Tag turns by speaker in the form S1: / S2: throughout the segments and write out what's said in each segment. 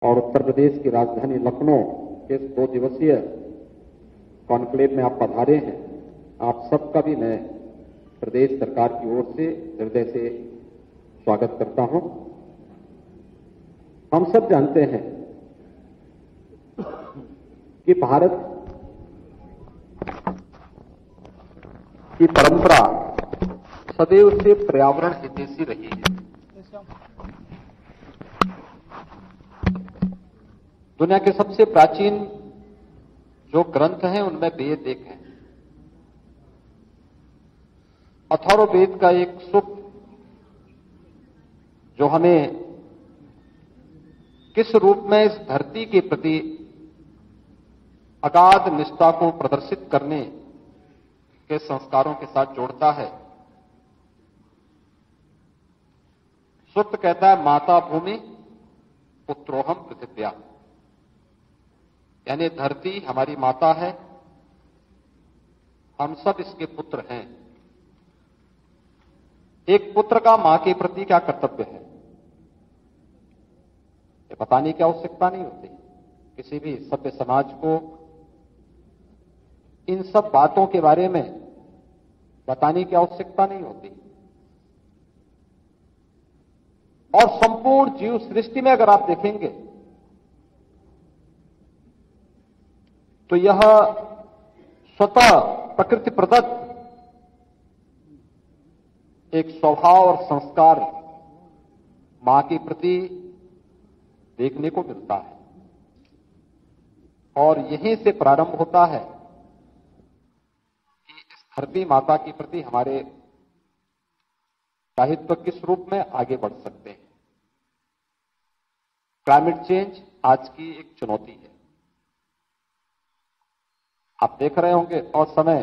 S1: और उत्तर प्रदेश की राजधानी लखनऊ के इस 2 दिवसीय कॉन्क्लेव में आप पधारे हैं। आप सबका भी मैं प्रदेश सरकार की ओर से हृदय से स्वागत करता हूं। हम सब जानते हैं कि भारत की परंपरा सदैव से पर्यावरण हितैषी रही है। दुनिया के सबसे प्राचीन जो ग्रंथ हैं उनमें वेद एक है। अथर्ववेद का एक सूक्त जो हमें किस रूप में इस धरती के प्रति अगाध निष्ठा को प्रदर्शित करने के संस्कारों के साथ जोड़ता है। सूक्त कहता है, माता भूमि पुत्रोहम पृथिव्या, यानी धरती हमारी माता है, हम सब इसके पुत्र हैं। एक पुत्र का मां के प्रति क्या कर्तव्य है ये बताने की आवश्यकता नहीं होती। किसी भी सभ्य समाज को इन सब बातों के बारे में बताने की आवश्यकता नहीं होती। और संपूर्ण जीव सृष्टि में अगर आप देखेंगे तो यह स्वतः प्रकृति प्रदत्त एक स्वभाव और संस्कार मां के प्रति देखने को मिलता है। और यहीं से प्रारंभ होता है कि इस धरती माता के प्रति हमारे दायित्व किस रूप में आगे बढ़ सकते हैं। क्लाइमेट चेंज आज की एक चुनौती है। आप देख रहे होंगे और समय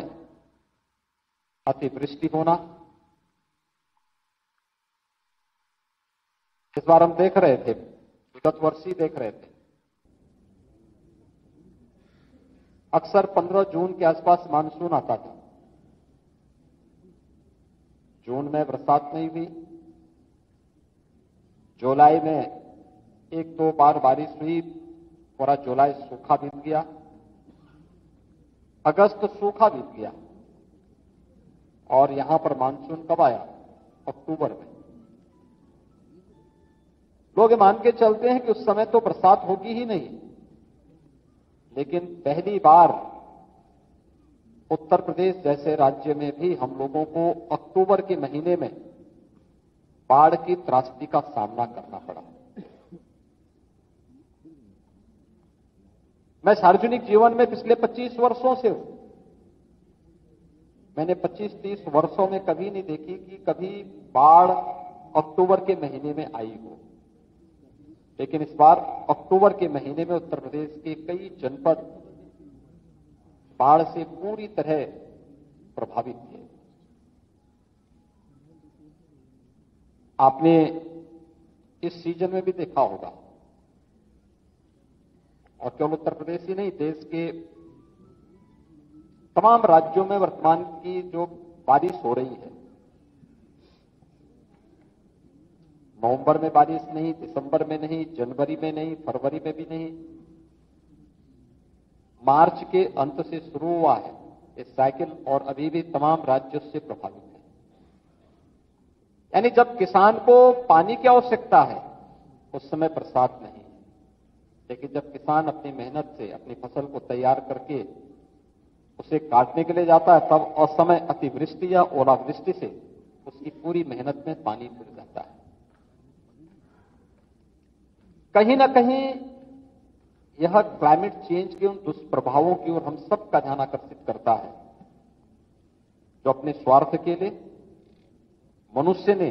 S1: अतिवृष्टि होना, इस बार हम देख रहे थे, विगत वर्ष ही देख रहे थे, अक्सर 15 जून के आसपास मानसून आता था। जून में बरसात नहीं हुई, जुलाई में 1-2 बार बारिश हुई, पूरा जुलाई सूखा बीत गया, अगस्त सूखा बीत गया और यहां पर मानसून कब आया? अक्टूबर में। लोग मान के चलते हैं कि उस समय तो बरसात होगी ही नहीं, लेकिन पहली बार उत्तर प्रदेश जैसे राज्य में भी हम लोगों को अक्टूबर के महीने में बाढ़ की त्रासदी का सामना करना पड़ा। मैं सार्वजनिक जीवन में पिछले 25 वर्षों से हूं। मैंने 25-30 वर्षों में कभी नहीं देखी कि कभी बाढ़ अक्टूबर के महीने में आई हो। लेकिन इस बार अक्टूबर के महीने में उत्तर प्रदेश के कई जनपद बाढ़ से पूरी तरह प्रभावित थे। आपने इस सीजन में भी देखा होगा, और केवल उत्तर प्रदेश ही नहीं, देश के तमाम राज्यों में वर्तमान की जो बारिश हो रही है, नवंबर में बारिश नहीं, दिसंबर में नहीं, जनवरी में नहीं, फरवरी में भी नहीं, मार्च के अंत से शुरू हुआ है ये साइकिल और अभी भी तमाम राज्यों से प्रभावित है। यानी जब किसान को पानी की आवश्यकता है उस समय बरसात नहीं, लेकिन जब किसान अपनी मेहनत से अपनी फसल को तैयार करके उसे काटने के लिए जाता है तब असमय अतिवृष्टि या ओलावृष्टि से उसकी पूरी मेहनत में पानी फिर जाता है। कहीं ना कहीं यह क्लाइमेट चेंज के उन दुष्प्रभावों की ओर हम सबका ध्यान आकर्षित करता है जो अपने स्वार्थ के लिए मनुष्य ने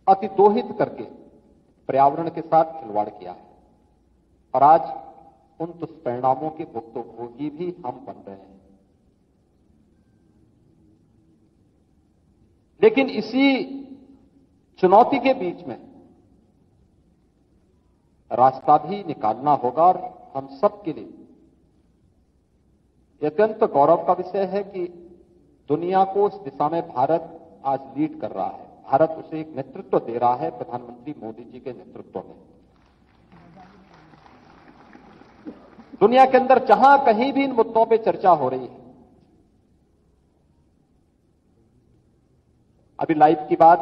S1: अतिदोहित करके पर्यावरण के साथ खिलवाड़ किया है। और आज उन दुष्परिणामों के भुक्तभोगी भी हम बन रहे हैं। लेकिन इसी चुनौती के बीच में रास्ता भी निकालना होगा और हम सब के लिए अत्यंत गौरव का विषय है कि दुनिया को इस दिशा में भारत आज लीड कर रहा है। भारत उसे एक नेतृत्व दे रहा है प्रधानमंत्री मोदी जी के नेतृत्व में। दुनिया के अंदर जहां कहीं भी इन मुद्दों पे चर्चा हो रही है, अभी लाइफ की बात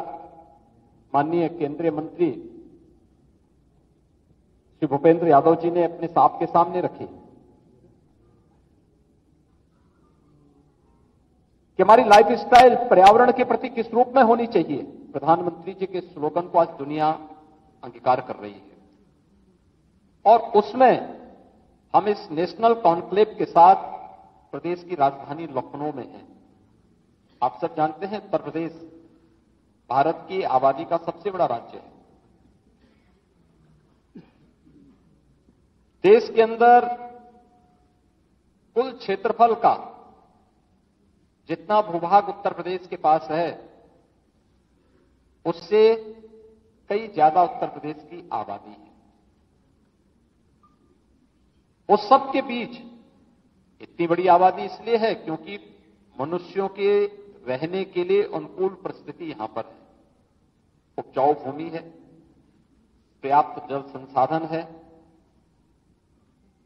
S1: माननीय केंद्रीय मंत्री श्री भूपेंद्र यादव जी ने अपने आपके सामने रखी कि हमारी लाइफस्टाइल पर्यावरण के प्रति किस रूप में होनी चाहिए। प्रधानमंत्री जी के स्लोगन को आज दुनिया अंगीकार कर रही है और उसमें हम इस नेशनल कॉन्क्लेव के साथ प्रदेश की राजधानी लखनऊ में हैं। आप सब जानते हैं उत्तर प्रदेश भारत की आबादी का सबसे बड़ा राज्य है। देश के अंदर कुल क्षेत्रफल का जितना भूभाग उत्तर प्रदेश के पास है उससे कई ज्यादा उत्तर प्रदेश की आबादी है। उस सब के बीच इतनी बड़ी आबादी इसलिए है क्योंकि मनुष्यों के रहने के लिए अनुकूल परिस्थिति यहां पर है। उपजाऊ भूमि है, पर्याप्त जल संसाधन है,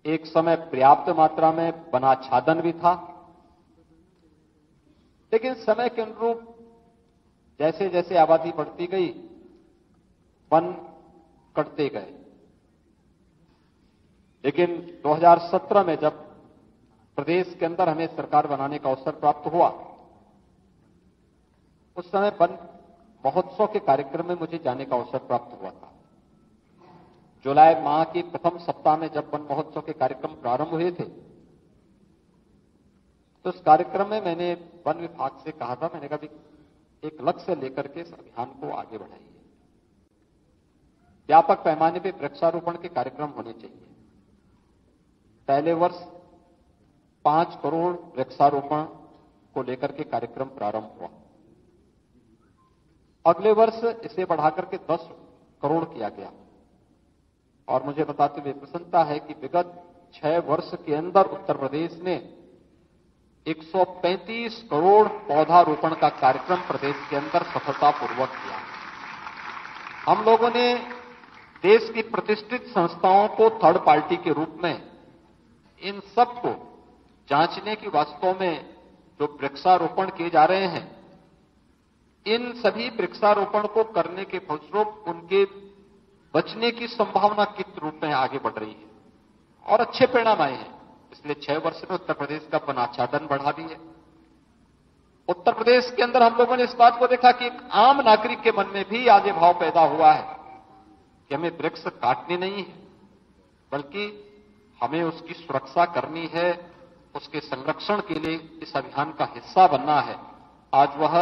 S1: एक समय पर्याप्त मात्रा में वनाच्छादन भी था, लेकिन समय के अनुरूप जैसे जैसे आबादी बढ़ती गई वन कटते गए। लेकिन 2017 में जब प्रदेश के अंदर हमें सरकार बनाने का अवसर प्राप्त हुआ, उस समय वन महोत्सव के कार्यक्रम में मुझे जाने का अवसर प्राप्त हुआ था। जुलाई माह के प्रथम सप्ताह में जब वन महोत्सव के कार्यक्रम प्रारंभ हुए थे तो उस कार्यक्रम में मैंने वन विभाग से कहा था, मैंने कहा एक लक्ष्य लेकर के इस अभियान को आगे बढ़ाइए। व्यापक पैमाने पर वृक्षारोपण के कार्यक्रम होने चाहिए। पहले वर्ष 5 करोड़ वृक्षारोपण को लेकर के कार्यक्रम प्रारंभ हुआ। अगले वर्ष इसे बढ़ाकर के 10 करोड़ किया गया और मुझे बताते हुए प्रसन्नता है कि विगत 6 वर्ष के अंदर उत्तर प्रदेश ने 135 करोड़ पौधारोपण का कार्यक्रम प्रदेश के अंदर सफलतापूर्वक किया। हम लोगों ने देश की प्रतिष्ठित संस्थाओं को थर्ड पार्टी के रूप में इन सब को जांचने की वास्तव में जो वृक्षारोपण किए जा रहे हैं, इन सभी वृक्षारोपण को करने के फलस्वरूप उनके बचने की संभावना किस रूप में आगे बढ़ रही है और अच्छे परिणाम आए हैं। इसलिए 6 वर्ष में उत्तर प्रदेश का वनाच्छादन बढ़ा भी है। उत्तर प्रदेश के अंदर हम लोगों ने इस बात को देखा कि एक आम नागरिक के मन में भी आज ये भाव पैदा हुआ है कि हमें वृक्ष काटने नहीं है, बल्कि हमें उसकी सुरक्षा करनी है, उसके संरक्षण के लिए इस अभियान का हिस्सा बनना है। आज वह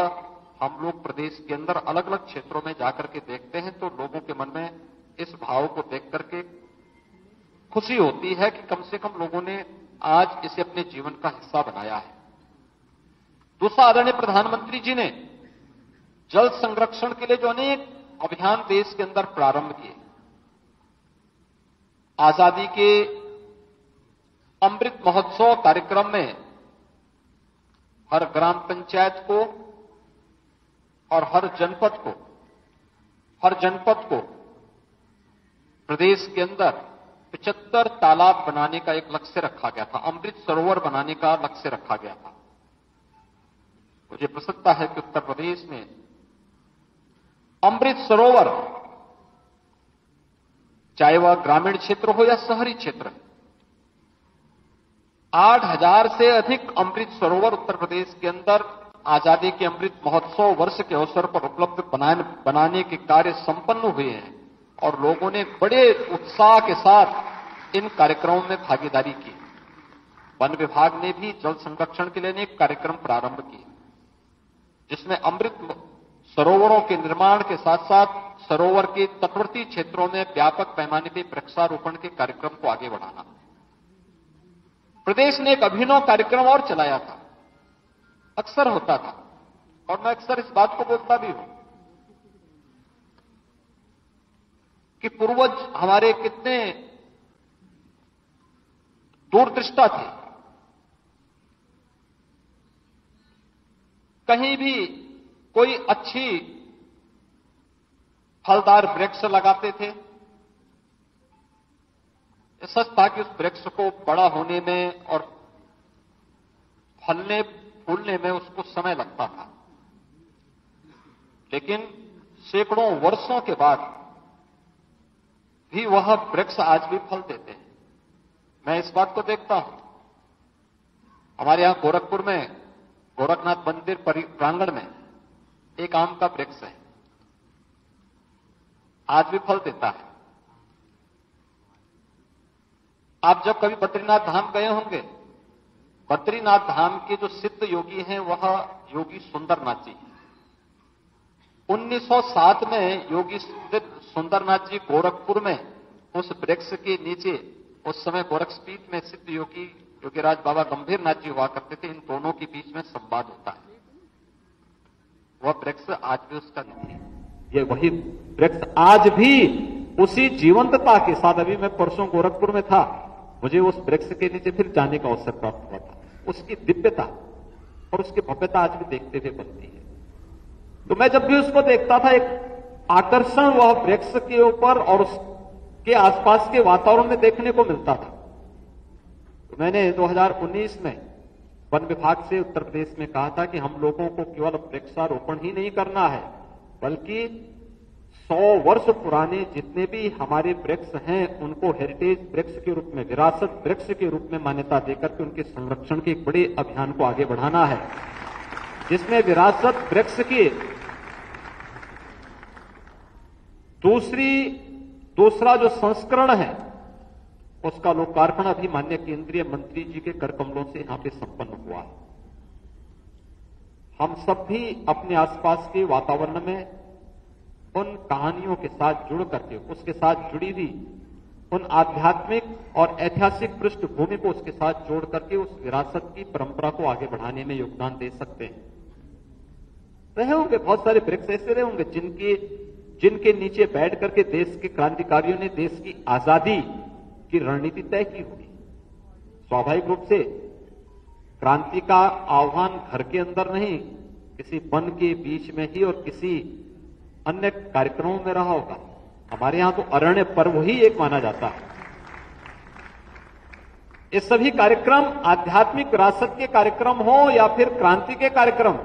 S1: हम लोग प्रदेश के अंदर अलग अलग क्षेत्रों में जाकर के देखते हैं तो लोगों के मन में इस भाव को देख करके खुशी होती है कि कम से कम लोगों ने आज इसे अपने जीवन का हिस्सा बनाया है। दूसरा, आदरणीय प्रधानमंत्री जी ने जल संरक्षण के लिए जो अनेक अभियान देश के अंदर प्रारंभ किए, आजादी के अमृत महोत्सव कार्यक्रम में हर ग्राम पंचायत को और हर जनपद को प्रदेश के अंदर 75 तालाब बनाने का एक लक्ष्य रखा गया था, अमृत सरोवर बनाने का लक्ष्य रखा गया था। मुझे प्रसन्नता है कि उत्तर प्रदेश में अमृत सरोवर, चाहे वह ग्रामीण क्षेत्र हो या शहरी क्षेत्र, 8000 से अधिक अमृत सरोवर उत्तर प्रदेश के अंदर आजादी के अमृत महोत्सव वर्ष के अवसर पर उपलब्ध बनाने के कार्य संपन्न हुए हैं और लोगों ने बड़े उत्साह के साथ इन कार्यक्रमों में भागीदारी की। वन विभाग ने भी जल संरक्षण के लिए अनेक कार्यक्रम प्रारंभ किए, जिसमें अमृत सरोवरों के निर्माण के साथ साथ सरोवर के तटवर्ती क्षेत्रों में व्यापक पैमाने पर वृक्षारोपण के कार्यक्रम को आगे बढ़ाना। प्रदेश ने एक अभिनव कार्यक्रम और चलाया था। अक्सर होता था और मैं अक्सर इस बात को बोलता भी हूं कि पूर्वज हमारे कितने दूरदृष्टा थे। कहीं भी कोई अच्छी फलदार वृक्ष लगाते थे, ये सच था कि उस वृक्ष को बड़ा होने में और फलने फूलने में उसको समय लगता था, लेकिन सैकड़ों वर्षों के बाद भी वह वृक्ष आज भी फल देते हैं। मैं इस बात को देखता हूं। हमारे यहां गोरखपुर में गोरखनाथ मंदिर प्रांगण में एक आम का वृक्ष है, आज भी फल देता है। आप जब कभी बद्रीनाथ धाम गए होंगे, बद्रीनाथ धाम के जो सिद्ध योगी हैं वह योगी सुंदरनाथ जी हैं। 1907 में योगी सुंदरनाथ जी गोरखपुर में उस वृक्ष के नीचे, उस समय गोरखपीठ में सिद्ध योगी योगीराज बाबा गंभीरनाथ जी हुआ करते थे। इन दोनों के बीच में संवाद होता है। वह वृक्ष आज भी उसका निधि है। ये वही वृक्ष आज भी उसी जीवंतता के साथ, अभी मैं परसों गोरखपुर में था, मुझे उस वृक्ष के नीचे फिर जाने का अवसर प्राप्त हुआ था। उसकी दिव्यता और उसकी भव्यता आज भी देखते हुए बनती है। तो मैं जब भी उसको देखता था, एक आकर्षण वह वृक्ष के ऊपर और उसके आसपास के वातावरण में देखने को मिलता था। तो मैंने 2019 में वन विभाग से उत्तर प्रदेश में कहा था कि हम लोगों को केवल वृक्षारोपण ही नहीं करना है, बल्कि 100 वर्ष पुराने जितने भी हमारे वृक्ष हैं उनको हेरिटेज वृक्ष के रूप में, विरासत वृक्ष के रूप में मान्यता देकर के उनके संरक्षण के एक बड़े अभियान को आगे बढ़ाना है, जिसमें विरासत वृक्ष की दूसरा जो संस्करण है उसका लोकार्पण अभी माननीय केंद्रीय मंत्री जी के कर कमलों से यहां पे संपन्न हुआ है। हम सब भी अपने आसपास के वातावरण में उन कहानियों के साथ जुड़ करके, उसके साथ जुड़ी हुई उन आध्यात्मिक और ऐतिहासिक पृष्ठभूमि को उसके साथ जोड़ करके उस विरासत की परंपरा को आगे बढ़ाने में योगदान दे सकते हैं। रहे होंगे बहुत सारे वृक्ष ऐसे रहे होंगे जिनके नीचे बैठ करके देश के क्रांतिकारियों ने देश की आजादी की रणनीति तय की होगी। स्वाभाविक रूप से क्रांति का आह्वान घर के अंदर नहीं, किसी वन के बीच में ही और किसी अन्य कार्यक्रमों में रहा होगा। हमारे यहां तो अरण्य पर्व ही एक माना जाता है। ये सभी कार्यक्रम आध्यात्मिक विरासत के कार्यक्रम हो या फिर क्रांति के कार्यक्रम,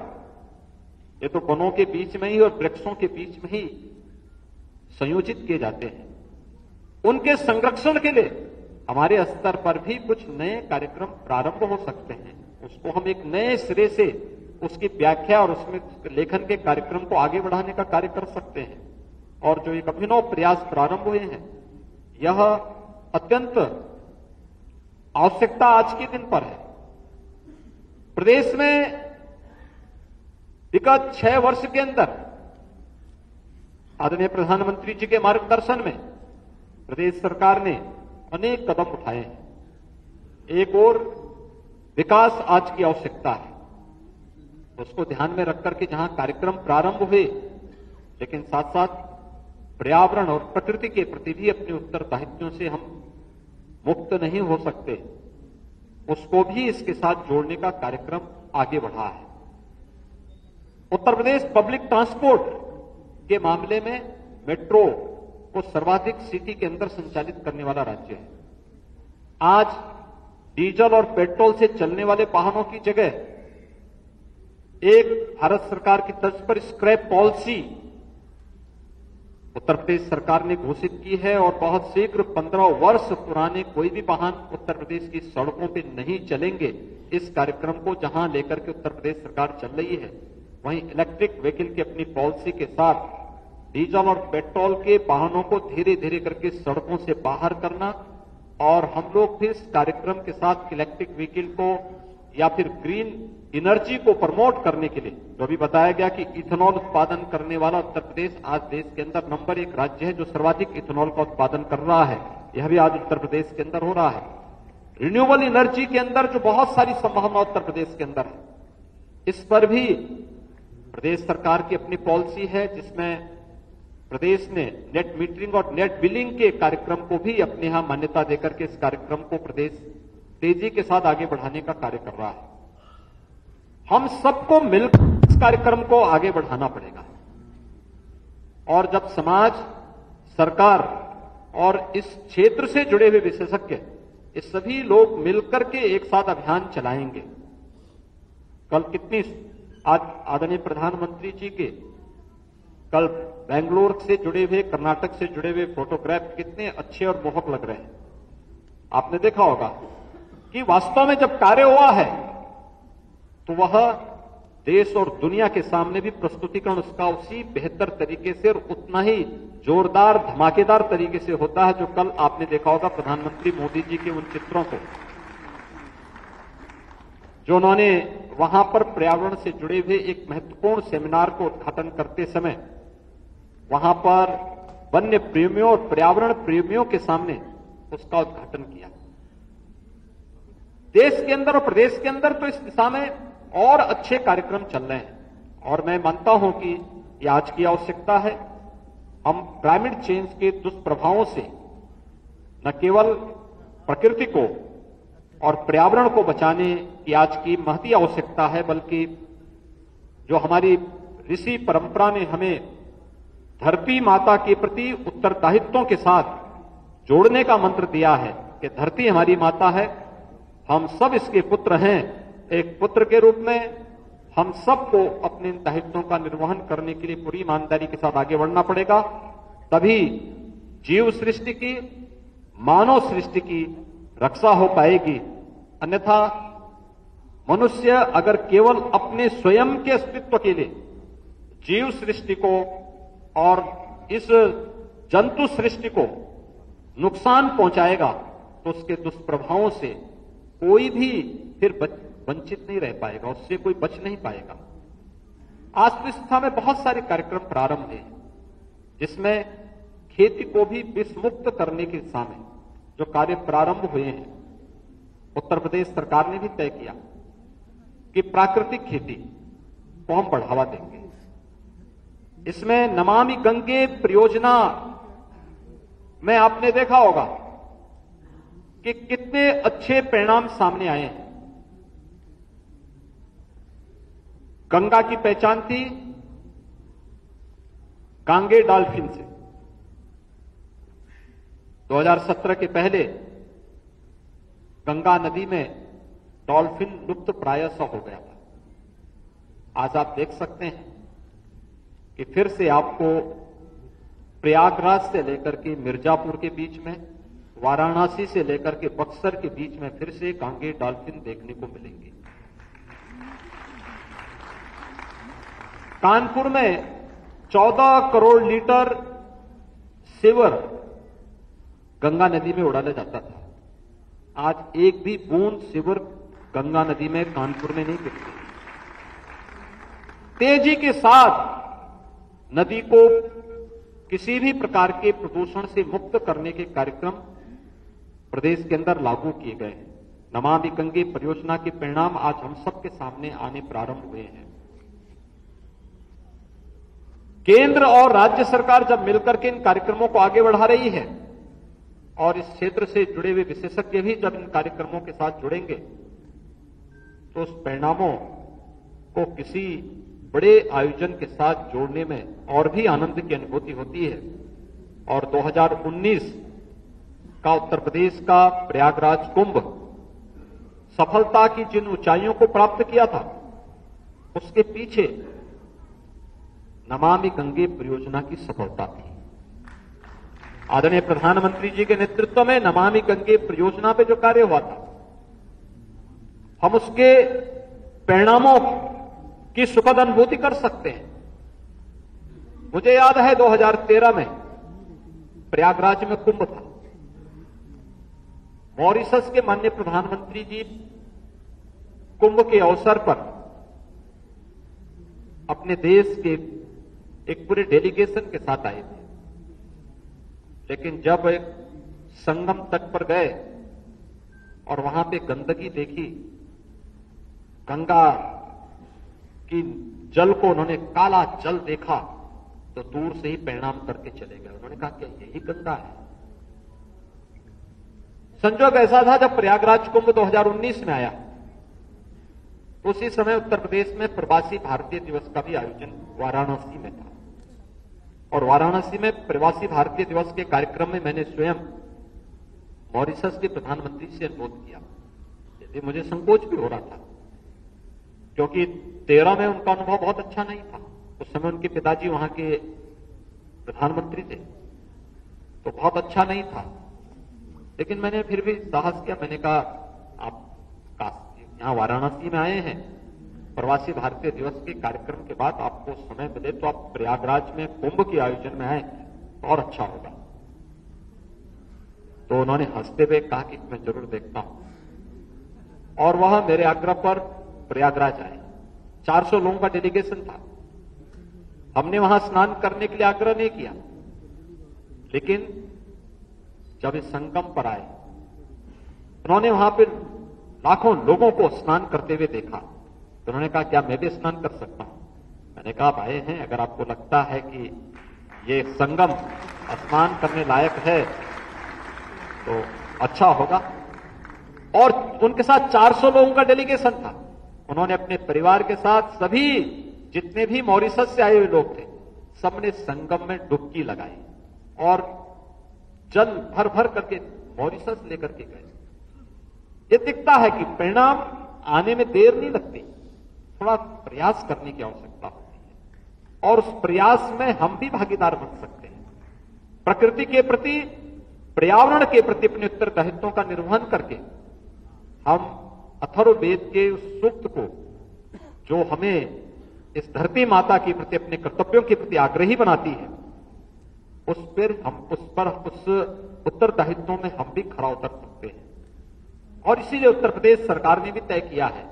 S1: ये तो वनों के बीच में ही और वृक्षों के बीच में ही संयोजित किए जाते हैं। उनके संरक्षण के लिए हमारे स्तर पर भी कुछ नए कार्यक्रम प्रारंभ हो सकते हैं। उसको हम एक नए सिरे से उसकी व्याख्या और उसमें लेखन के कार्यक्रम को आगे बढ़ाने का कार्य कर सकते हैं। और जो एक अभिनव प्रयास प्रारंभ हुए हैं, यह अत्यंत आवश्यकता आज के दिन पर है। प्रदेश में विगत 6 वर्ष के अंदर आदरणीय प्रधानमंत्री जी के मार्गदर्शन में प्रदेश सरकार ने अनेक कदम उठाए हैं। एक और विकास आज की आवश्यकता है, उसको ध्यान में रख करके जहां कार्यक्रम प्रारंभ हुए, लेकिन साथ साथ पर्यावरण और प्रकृति के प्रति भी अपने उत्तरदायित्वों से हम मुक्त नहीं हो सकते, उसको भी इसके साथ जोड़ने का कार्यक्रम आगे बढ़ा है। उत्तर प्रदेश पब्लिक ट्रांसपोर्ट के मामले में मेट्रो को सर्वाधिक सिटी के अंदर संचालित करने वाला राज्य है। आज डीजल और पेट्रोल से चलने वाले वाहनों की जगह एक भारत सरकार की तर्ज पर स्क्रैप पॉलिसी उत्तर प्रदेश सरकार ने घोषित की है और बहुत शीघ्र 15 वर्ष पुराने कोई भी वाहन उत्तर प्रदेश की सड़कों पे नहीं चलेंगे। इस कार्यक्रम को जहां लेकर के उत्तर प्रदेश सरकार चल रही है, वहीं इलेक्ट्रिक व्हीकल की अपनी पॉलिसी के साथ डीजल और पेट्रोल के वाहनों को धीरे धीरे करके सड़कों से बाहर करना, और हम लोग भी इस कार्यक्रम के साथ इलेक्ट्रिक व्हीकल को या फिर ग्रीन एनर्जी को प्रमोट करने के लिए, जो भी बताया गया कि इथेनॉल उत्पादन करने वाला उत्तर प्रदेश आज देश के अंदर नंबर 1 राज्य है जो सर्वाधिक इथेनॉल का उत्पादन कर रहा है। यह भी आज उत्तर प्रदेश के अंदर हो रहा है। रिन्यूएबल एनर्जी के अंदर जो बहुत सारी संभावना उत्तर प्रदेश के अंदर है, इस पर भी प्रदेश सरकार की अपनी पॉलिसी है, जिसमें प्रदेश ने नेट मीटरिंग और नेट बिलिंग के कार्यक्रम को भी अपने यहां मान्यता देकर के इस कार्यक्रम को प्रदेश तेजी के साथ आगे बढ़ाने का कार्य कर रहा है। हम सबको मिलकर इस कार्यक्रम को आगे बढ़ाना पड़ेगा। और जब समाज, सरकार और इस क्षेत्र से जुड़े हुए विशेषज्ञ, ये सभी लोग मिलकर के एक साथ अभियान चलाएंगे। कल कितनी आज आदरणीय प्रधानमंत्री जी के कल बेंगलोर से जुड़े हुए, कर्नाटक से जुड़े हुए फोटोग्राफ कितने अच्छे और मोहक लग रहे हैं। आपने देखा होगा कि वास्तव में जब कार्य हुआ है तो वह देश और दुनिया के सामने भी प्रस्तुतिकरण उसका उसी बेहतर तरीके से और उतना ही जोरदार धमाकेदार तरीके से होता है जो कल आपने देखा होगा प्रधानमंत्री मोदी जी के उन चित्रों को, जो उन्होंने वहां पर पर्यावरण से जुड़े हुए एक महत्वपूर्ण सेमिनार को उद्घाटन करते समय वहां पर वन्य प्रेमियों और पर्यावरण प्रेमियों के सामने उसका उद्घाटन किया। देश के अंदर और प्रदेश के अंदर तो इस दिशा में और अच्छे कार्यक्रम चल रहे हैं और मैं मानता हूं कि यह आज की आवश्यकता है। हम क्लाइमेट चेंज के दुष्प्रभावों से न केवल प्रकृति को और पर्यावरण को बचाने की आज की महती आवश्यकता है, बल्कि जो हमारी ऋषि परंपरा ने हमें धरती माता के प्रति उत्तरदायित्वों के साथ जोड़ने का मंत्र दिया है कि धरती हमारी माता है, हम सब इसके पुत्र हैं। एक पुत्र के रूप में हम सबको अपने इन दायित्वों का निर्वहन करने के लिए पूरी ईमानदारी के साथ आगे बढ़ना पड़ेगा, तभी जीव सृष्टि की, मानव सृष्टि की रक्षा हो पाएगी। अन्यथा मनुष्य अगर केवल अपने स्वयं के अस्तित्व के लिए जीव सृष्टि को और इस जंतु सृष्टि को नुकसान पहुंचाएगा तो उसके दुष्प्रभावों से कोई भी फिर वंचित नहीं रह पाएगा, उससे कोई बच नहीं पाएगा। आज तो इस दिशा में बहुत सारे कार्यक्रम प्रारंभ हैं जिसमें खेती को भी विषमुक्त करने की दिशा में जो कार्य प्रारंभ हुए हैं। उत्तर प्रदेश सरकार ने भी तय किया कि प्राकृतिक खेती को हम बढ़ावा देंगे। इसमें नमामि गंगे परियोजना में आपने देखा होगा कि कितने अच्छे परिणाम सामने आए हैं। गंगा की पहचान थी कांगे डॉल्फिन से। 2017 के पहले गंगा नदी में डॉल्फिन लुप्त प्राय सा हो गया था। आज आप देख सकते हैं कि फिर से आपको प्रयागराज से लेकर के मिर्जापुर के बीच में, वाराणसी से लेकर के बक्सर के बीच में फिर से कांगे डॉल्फिन देखने को मिलेंगे। कानपुर में 14 करोड़ लीटर सीवर गंगा नदी में उड़ाया जाता था। आज एक भी बूंद सीवर गंगा नदी में कानपुर में नहीं गिरती। तेजी के साथ नदी को किसी भी प्रकार के प्रदूषण से मुक्त करने के कार्यक्रम प्रदेश के अंदर लागू किए गए हैं। नमामि गंगे परियोजना के परिणाम आज हम सबके सामने आने प्रारंभ हुए हैं। केंद्र और राज्य सरकार जब मिलकर के इन कार्यक्रमों को आगे बढ़ा रही है और इस क्षेत्र से जुड़े हुए विशेषज्ञ भी जब इन कार्यक्रमों के साथ जुड़ेंगे तो उस परिणामों को किसी बड़े आयोजन के साथ जोड़ने में और भी आनंद की अनुभूति होती है। और 2019 का उत्तर प्रदेश का प्रयागराज कुंभ सफलता की जिन ऊंचाइयों को प्राप्त किया था उसके पीछे नमामि गंगे परियोजना की सफलता थी। आदरणीय प्रधानमंत्री जी के नेतृत्व में नमामि गंगे परियोजना पे जो कार्य हुआ था, हम उसके परिणामों की सुखद अनुभूति कर सकते हैं। मुझे याद है 2013 में प्रयागराज में कुंभ था। मॉरिशस के माननीय प्रधानमंत्री जी कुंभ के अवसर पर अपने देश के एक पूरे डेलीगेशन के साथ आए थे, लेकिन जब एक संगम तट पर गए और वहां पे गंदगी देखी, गंगा की जल को उन्होंने काला जल देखा तो दूर से ही परिणाम करके चले गए। उन्होंने कहा क्या यही गंगा है? संजोग ऐसा था जब प्रयागराज कुंभ 2019 में आया, उसी समय उत्तर प्रदेश में प्रवासी भारतीय दिवस का भी आयोजन वाराणसी में था। और वाराणसी में प्रवासी भारतीय दिवस के कार्यक्रम में मैंने स्वयं मॉरिशस के प्रधानमंत्री से अनुरोध किया। यदि मुझे संकोच भी हो रहा था, क्योंकि 13 में उनका अनुभव बहुत अच्छा नहीं था। उस समय उनके पिताजी वहां के प्रधानमंत्री थे, तो बहुत अच्छा नहीं था। लेकिन मैंने फिर भी साहस किया। मैंने कहा, आप यहां वाराणसी में आए हैं, प्रवासी भारतीय दिवस के कार्यक्रम के बाद आपको समय मिले तो आप प्रयागराज में कुंभ के आयोजन में आए और अच्छा होगा। तो उन्होंने हंसते हुए कहा कि मैं जरूर देखता हूं। और वह मेरे आग्रह पर प्रयागराज आए। 400 लोगों का डेलीगेशन था। हमने वहां स्नान करने के लिए आग्रह नहीं किया, लेकिन जब इस संगम पर आए, उन्होंने वहां पर लाखों लोगों को स्नान करते हुए देखा। तो उन्होंने कहा, क्या मैं भी स्नान कर सकता हूं? मैंने कहा, आप आए हैं, अगर आपको लगता है कि ये संगम स्नान करने लायक है तो अच्छा होगा। और उनके साथ 400 लोगों का डेलीगेशन था। उन्होंने अपने परिवार के साथ सभी जितने भी मॉरिशस से आए हुए लोग थे, सबने संगम में डुबकी लगाई और जल भर भर करके मॉरिशस लेकर के गए। ये दिखता है कि परिणाम आने में देर नहीं लगती, थोड़ा प्रयास करने की आवश्यकता होती है और उस प्रयास में हम भी भागीदार बन सकते हैं। प्रकृति के प्रति, पर्यावरण के प्रति अपने उत्तरदायित्वों का निर्वहन करके हम अथर्ववेद के उस सूक्त को, जो हमें इस धरती माता के प्रति, अपने कर्तव्यों के प्रति आग्रही बनाती है, उस उत्तरदायित्वों में हम भी खरा उतर सकते हैं। और इसीलिए उत्तर प्रदेश सरकार ने भी तय किया है।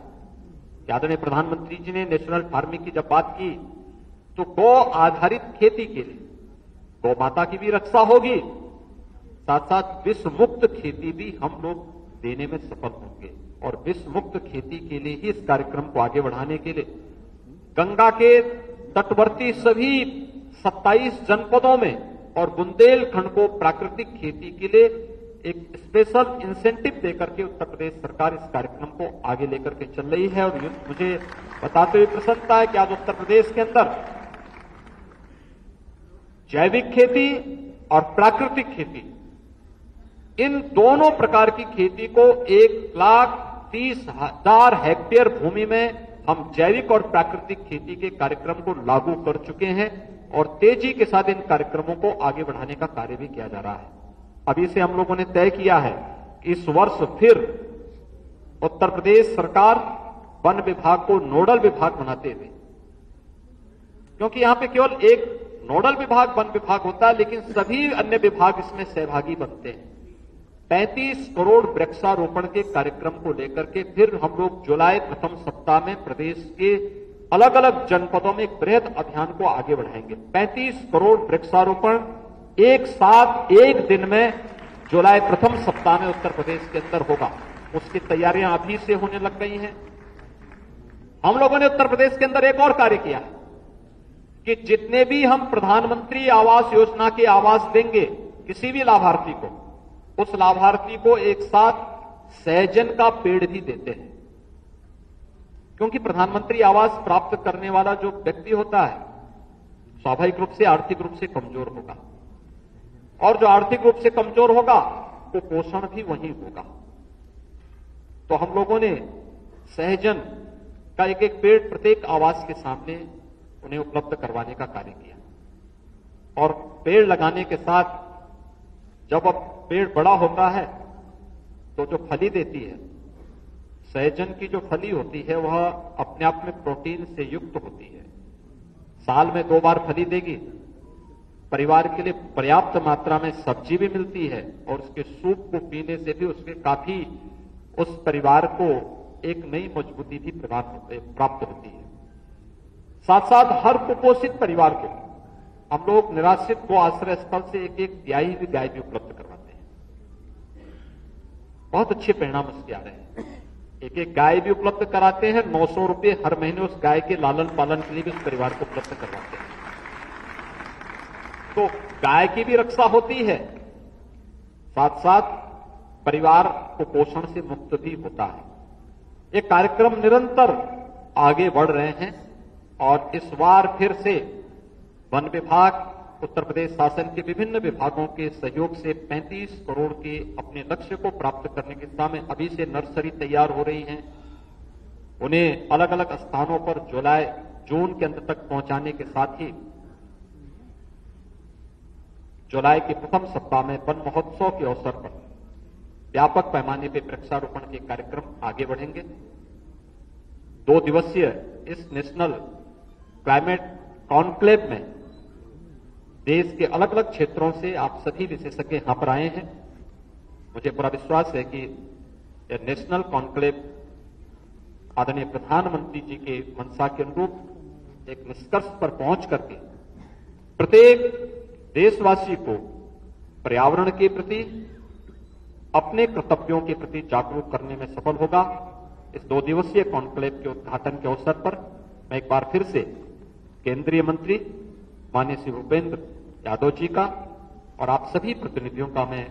S1: आदरणीय प्रधानमंत्री जी ने नेशनल फार्मिंग की जब बात की, तो गौ आधारित खेती के लिए गौ माता की भी रक्षा होगी, साथ साथ विष मुक्त खेती भी हम लोग देने में सफल होंगे। और विष मुक्त खेती के लिए ही इस कार्यक्रम को आगे बढ़ाने के लिए गंगा के तटवर्ती सभी 27 जनपदों में और बुंदेलखंड को प्राकृतिक खेती के लिए एक स्पेशल इंसेंटिव देकर के उत्तर प्रदेश सरकार इस कार्यक्रम को आगे लेकर के चल रही है। और मुझे बताते हुए प्रसन्नता है कि आज उत्तर प्रदेश के अंदर जैविक खेती और प्राकृतिक खेती, इन दोनों प्रकार की खेती को 1,30,000 हेक्टेयर भूमि में हम जैविक और प्राकृतिक खेती के कार्यक्रम को लागू कर चुके हैं और तेजी के साथ इन कार्यक्रमों को आगे बढ़ाने का कार्य भी किया जा रहा है। अभी से हम लोगों ने तय किया है कि इस वर्ष फिर उत्तर प्रदेश सरकार वन विभाग को नोडल विभाग बनाते हुए, क्योंकि यहां पे केवल एक नोडल विभाग वन विभाग होता है, लेकिन सभी अन्य विभाग इसमें सहभागी बनते हैं। 35 करोड़ वृक्षारोपण के कार्यक्रम को लेकर के फिर हम लोग जुलाई प्रथम सप्ताह में प्रदेश के अलग अलग जनपदों में एक बृहद अभियान को आगे बढ़ाएंगे। 35 करोड़ वृक्षारोपण एक साथ एक दिन में जुलाई प्रथम सप्ताह में उत्तर प्रदेश के अंदर होगा। उसकी तैयारियां अभी से होने लग गई हैं। हम लोगों ने उत्तर प्रदेश के अंदर एक और कार्य किया है कि जितने भी हम प्रधानमंत्री आवास योजना के आवास देंगे किसी भी लाभार्थी को, उस लाभार्थी को एक साथ सहजन का पेड़ भी देते हैं। क्योंकि प्रधानमंत्री आवास प्राप्त करने वाला जो व्यक्ति होता है, स्वाभाविक रूप से आर्थिक रूप से कमजोर होगा, और जो आर्थिक रूप से कमजोर होगा वो पोषण भी वही होगा। तो हम लोगों ने सहजन का एक एक पेड़ प्रत्येक आवास के सामने उन्हें उपलब्ध करवाने का कार्य किया। और पेड़ लगाने के साथ जब अब पेड़ बड़ा होता है तो जो फली देती है, सहजन की जो फली होती है वह अपने आप में प्रोटीन से युक्त होती है। साल में 2 बार फली देगी, परिवार के लिए पर्याप्त मात्रा में सब्जी भी मिलती है और उसके सूप को पीने से भी उसके काफी उस परिवार को एक नई मजबूती भी प्राप्त होती है। साथ साथ हर कुपोषित परिवार को हम लोग निराश्रित गो आश्रय स्थल से एक एक ब्याई हुई गाय भी उपलब्ध करवाते हैं। बहुत अच्छे परिणाम उसके आ रहे हैं। एक एक गाय भी उपलब्ध कराते हैं। 900 रुपए हर महीने उस गाय के लालन पालन के लिए भी उस परिवार को उपलब्ध करवाते हैं। तो गाय की भी रक्षा होती है, साथ साथ परिवार को पोषण से मुक्त भी होता है। ये कार्यक्रम निरंतर आगे बढ़ रहे हैं और इस बार फिर से वन विभाग, उत्तर प्रदेश शासन के विभिन्न विभागों के सहयोग से 35 करोड़ के अपने लक्ष्य को प्राप्त करने की दिशा में अभी से नर्सरी तैयार हो रही हैं। उन्हें अलग अलग स्थानों पर जून के अंत तक पहुंचाने के साथ ही जुलाई के प्रथम सप्ताह में वन महोत्सव के अवसर पर व्यापक पैमाने पर वृक्षारोपण के कार्यक्रम आगे बढ़ेंगे। 2 दिवसीय इस नेशनल क्लाइमेट कॉन्क्लेव में देश के अलग अलग क्षेत्रों से आप सभी विशेषज्ञ यहां पर आए हैं। मुझे पूरा विश्वास है कि यह नेशनल कॉन्क्लेव आदरणीय प्रधानमंत्री जी के मंशा के अनुरूप एक निष्कर्ष पर पहुंच करके प्रत्येक देशवासी को पर्यावरण के प्रति, अपने कर्तव्यों के प्रति जागरूक करने में सफल होगा। इस 2 दिवसीय कॉन्क्लेव के उद्घाटन के अवसर पर मैं एक बार फिर से केंद्रीय मंत्री माननीय श्री भूपेंद्र यादव जी का और आप सभी प्रतिनिधियों का मैं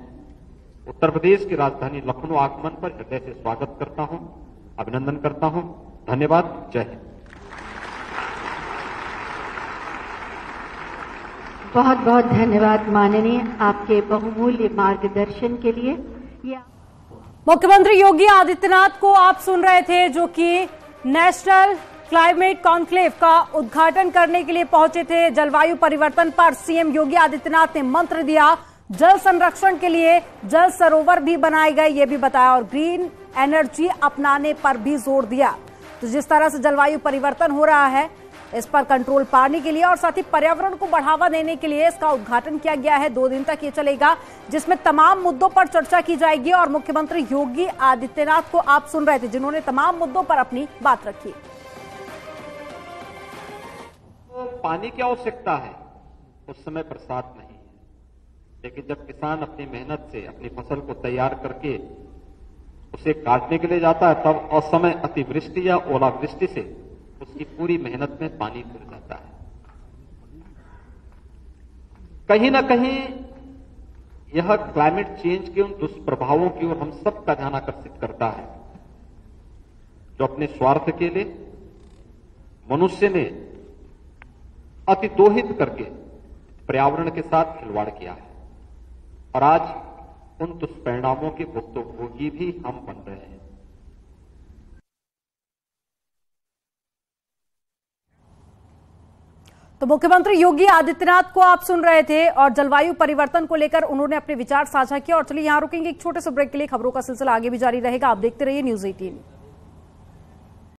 S1: उत्तर प्रदेश की राजधानी लखनऊ आगमन पर हृदय से स्वागत करता हूं, अभिनंदन करता हूं। धन्यवाद। जय हिंद।
S2: बहुत बहुत धन्यवाद माननीय, आपके बहुमूल्य मार्गदर्शन के लिए।
S3: मुख्यमंत्री योगी आदित्यनाथ को आप सुन रहे थे, जो कि नेशनल क्लाइमेट कॉन्क्लेव का उद्घाटन करने के लिए पहुंचे थे। जलवायु परिवर्तन पर सीएम योगी आदित्यनाथ ने मंत्र दिया, जल संरक्षण के लिए जल सरोवर भी बनाए गए, ये भी बताया, और ग्रीन एनर्जी अपनाने पर भी जोर दिया। तो जिस तरह से जलवायु परिवर्तन हो रहा है, इस पर कंट्रोल पाने के लिए और साथ ही पर्यावरण को बढ़ावा देने के लिए इसका उद्घाटन किया गया है। 2 दिन तक ये चलेगा, जिसमें तमाम मुद्दों पर चर्चा की जाएगी। और मुख्यमंत्री योगी आदित्यनाथ को आप सुन रहे थे, जिन्होंने तमाम मुद्दों पर अपनी बात रखी।
S1: तो पानी की आवश्यकता है, उस समय बरसात नहीं है, लेकिन जब किसान अपनी मेहनत से अपनी फसल को तैयार करके उसे काटने के लिए जाता है, तब असमय अतिवृष्टि या ओलावृष्टि से उसकी पूरी मेहनत में पानी गिर जाता है। कहीं ना कहीं यह क्लाइमेट चेंज के उन दुष्प्रभावों की ओर हम सबका ध्यान आकर्षित करता है, जो अपने स्वार्थ के लिए मनुष्य ने अतिदोहित करके पर्यावरण के साथ खिलवाड़ किया है। और आज उन दुष्परिणामों के भुक्तभोगी भी हम बन रहे हैं।
S3: तो मुख्यमंत्री योगी आदित्यनाथ को आप सुन रहे थे और जलवायु परिवर्तन को लेकर उन्होंने अपने विचार साझा किए। और चलिए यहां रुकेंगे एक छोटे से ब्रेक के लिए। खबरों का सिलसिला आगे भी जारी रहेगा, आप देखते रहिए न्यूज़ 18।